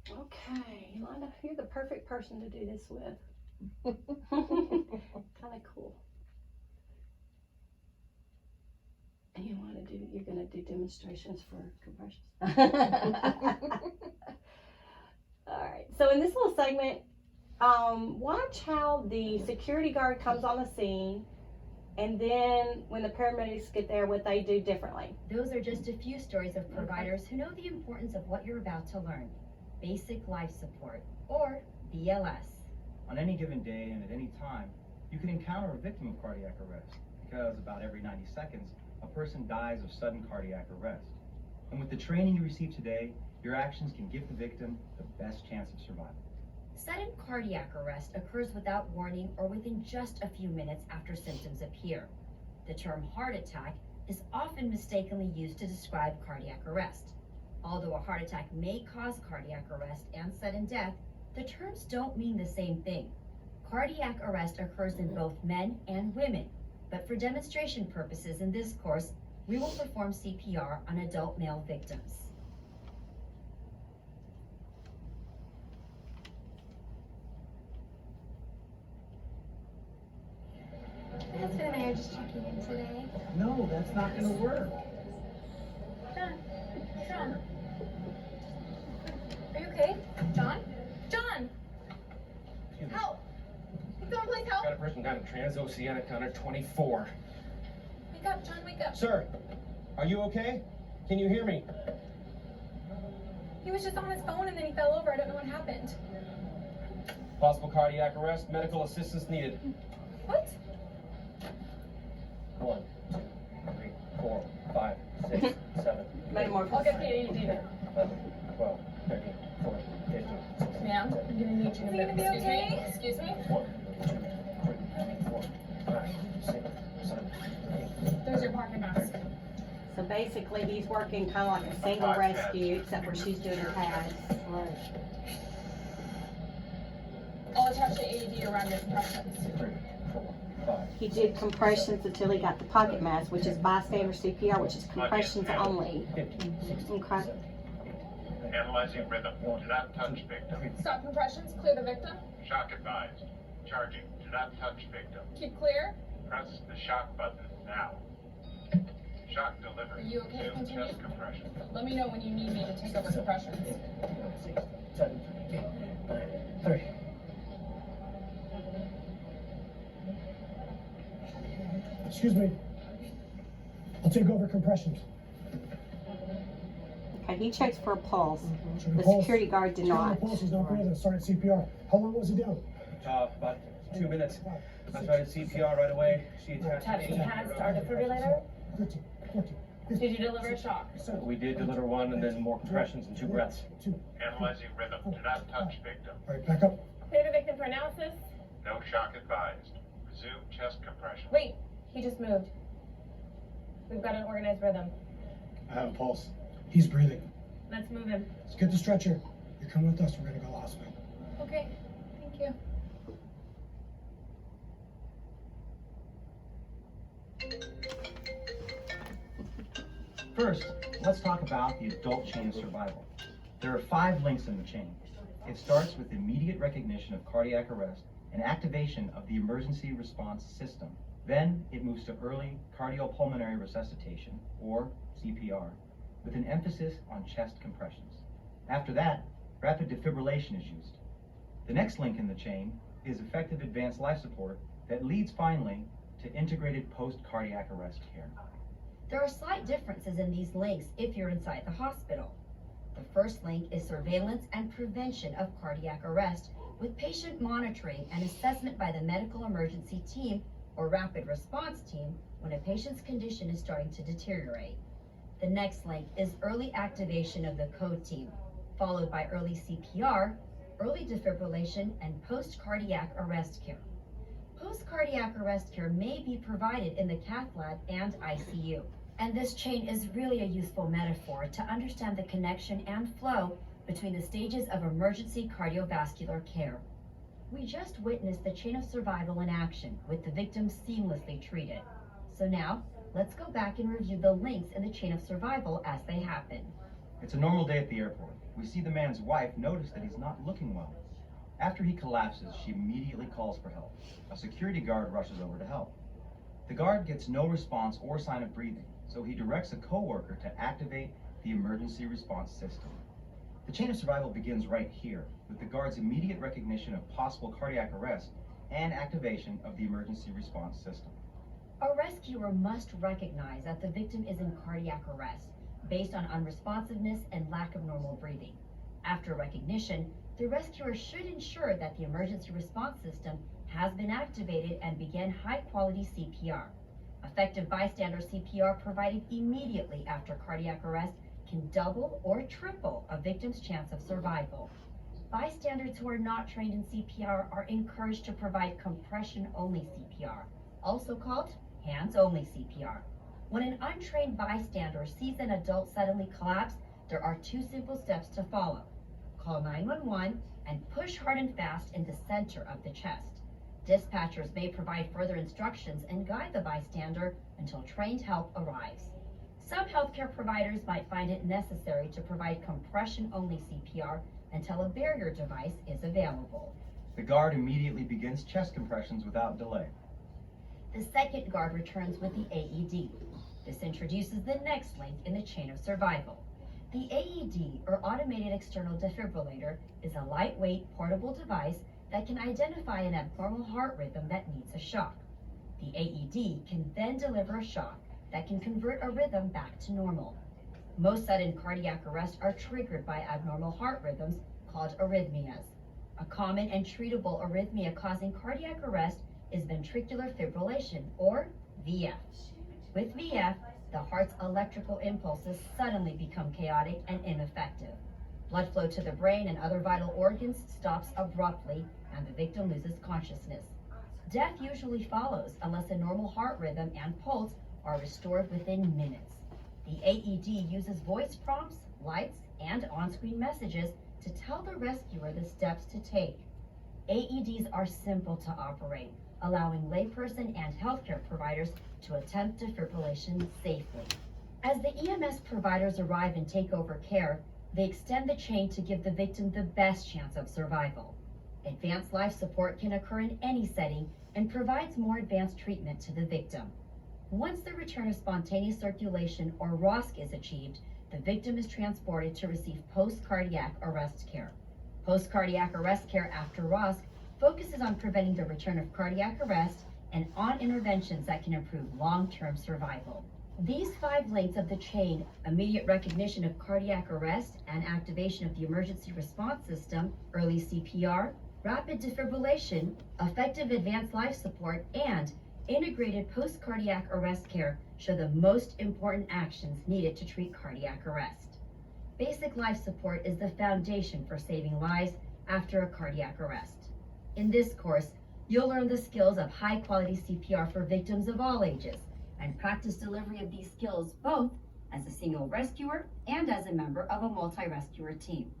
Okay, Yolanda, you're the perfect person to do this with. Kind of cool. And you're gonna do demonstrations for compressions. All right, so in this little segment, watch how the security guard comes on the scene, and then when the paramedics get there, what they do differently. Those are just a few stories of providers who know the importance of what you're about to learn. Basic life support, or BLS. On any given day and at any time, you can encounter a victim of cardiac arrest, because about every 90 seconds, a person dies of sudden cardiac arrest. And with the training you receive today, your actions can give the victim the best chance of survival. Sudden cardiac arrest occurs without warning or within just a few minutes after symptoms appear. The term heart attack is often mistakenly used to describe cardiac arrest. Although a heart attack may cause cardiac arrest and sudden death, the terms don't mean the same thing. Cardiac arrest occurs in both men and women, but for demonstration purposes in this course, we will perform CPR on adult male victims. My husband and I are just checking in today. No, that's not going to work. John, John, are you okay? John? John! Help! Can someone please help? Got a person down in Transoceanic Tunnel 24. Wake up, John, wake up. Sir, are you okay? Can you hear me? He was just on his phone and then he fell over. I don't know what happened. Possible cardiac arrest, medical assistance needed. What? 1, 2, 3, 4, 5, 6, 7, Many more. I'll get the AED. 11, 12, 13, 14, 15, 16. Ma'am, I'm gonna need you to move. Excuse me? Excuse me? 1, 2, 3, 4, 5, 6, 7, 8. There's your parking mask. So basically, he's working kind of like a single rescue, except for she's doing the pads. I'll attach the AED around your compressions. 3, 4, 5. He did compressions until he got the pocket mask, which is bystander CPR, which is compressions only. 15, 16, Okay. 17, 18. Analyzing rhythm. Do not touch victim. Stop compressions. Clear the victim. Shock advised. Charging. Do not touch victim. Keep clear. Press the shock button now. Shock delivered. Are you okay to Resume continue? chest compression. Let me know when you need me to take over compressions. 6, 7, 8, 9, 30. Excuse me. I'll take over compressions. Okay, he checks for a pulse. Check The pulse. security guard did Check not. The pulse is not greater than started CPR. How long was he down? About 2 minutes. I started CPR right away. She attached Touch me. the pad, start defibrillator. 13, 14, Did you deliver a shock? 7, We did deliver one and then more compressions and 2 breaths. 2. Analyzing rhythm. Do not touch victim. All right, back up. Clear the victim for analysis. No shock advised. Resume chest compression. Wait, he just moved. We've got an organized rhythm. I have a pulse. He's breathing. Let's move him. Let's get the stretcher. You're coming with us. We're gonna go to the hospital. Okay, thank you. First, let's talk about the adult chain of survival. There are 5 links in the chain. It starts with immediate recognition of cardiac arrest and activation of the emergency response system. Then it moves to early cardiopulmonary resuscitation, or CPR, with an emphasis on chest compressions. After that, rapid defibrillation is used. The next link in the chain is effective advanced life support that leads finally to integrated post-cardiac arrest care. There are slight differences in these links if you're inside the hospital. The first link is surveillance and prevention of cardiac arrest with patient monitoring and assessment by the medical emergency team or rapid response team when a patient's condition is starting to deteriorate. The next link is early activation of the code team, followed by early CPR, early defibrillation, and post-cardiac arrest care. Post-cardiac arrest care may be provided in the cath lab and ICU. And this chain is really a useful metaphor to understand the connection and flow between the stages of emergency cardiovascular care. We just witnessed the chain of survival in action with the victims seamlessly treated. So now, let's go back and review the links in the chain of survival as they happen. It's a normal day at the airport. We see the man's wife notice that he's not looking well. After he collapses, she immediately calls for help. A security guard rushes over to help. The guard gets no response or sign of breathing, so he directs a coworker to activate the emergency response system. The chain of survival begins right here, with the guard's immediate recognition of possible cardiac arrest and activation of the emergency response system. A rescuer must recognize that the victim is in cardiac arrest based on unresponsiveness and lack of normal breathing. After recognition, the rescuer should ensure that the emergency response system has been activated and begin high-quality CPR. Effective bystander CPR provided immediately after cardiac arrest can double or triple a victim's chance of survival. Bystanders who are not trained in CPR are encouraged to provide compression-only CPR, also called hands-only CPR. When an untrained bystander sees an adult suddenly collapse, there are 2 simple steps to follow. Call 911 and push hard and fast in the center of the chest. Dispatchers may provide further instructions and guide the bystander until trained help arrives. Some healthcare providers might find it necessary to provide compression-only CPR until a barrier device is available. The guard immediately begins chest compressions without delay. The second guard returns with the AED. This introduces the next link in the chain of survival. The AED, or Automated External Defibrillator, is a lightweight portable device that can identify an abnormal heart rhythm that needs a shock. The AED can then deliver a shock that can convert a rhythm back to normal. Most sudden cardiac arrests are triggered by abnormal heart rhythms called arrhythmias. A common and treatable arrhythmia causing cardiac arrest is ventricular fibrillation, or VF. With VF, the heart's electrical impulses suddenly become chaotic and ineffective. Blood flow to the brain and other vital organs stops abruptly, and the victim loses consciousness. Death usually follows unless a normal heart rhythm and pulse are restored within minutes. The AED uses voice prompts, lights, and on-screen messages to tell the rescuer the steps to take. AEDs are simple to operate, allowing layperson and healthcare providers to attempt defibrillation safely. As the EMS providers arrive and take over care, they extend the chain to give the victim the best chance of survival. Advanced life support can occur in any setting and provides more advanced treatment to the victim. Once the return of spontaneous circulation, or ROSC, is achieved, the victim is transported to receive post-cardiac arrest care. Post-cardiac arrest care after ROSC focuses on preventing the return of cardiac arrest and on interventions that can improve long-term survival. These 5 links of the chain, immediate recognition of cardiac arrest and activation of the emergency response system, early CPR, rapid defibrillation, effective advanced life support, and integrated post-cardiac arrest care, show the most important actions needed to treat cardiac arrest. Basic life support is the foundation for saving lives after a cardiac arrest. In this course, you'll learn the skills of high-quality CPR for victims of all ages and practice delivery of these skills both as a single rescuer and as a member of a multi-rescuer team.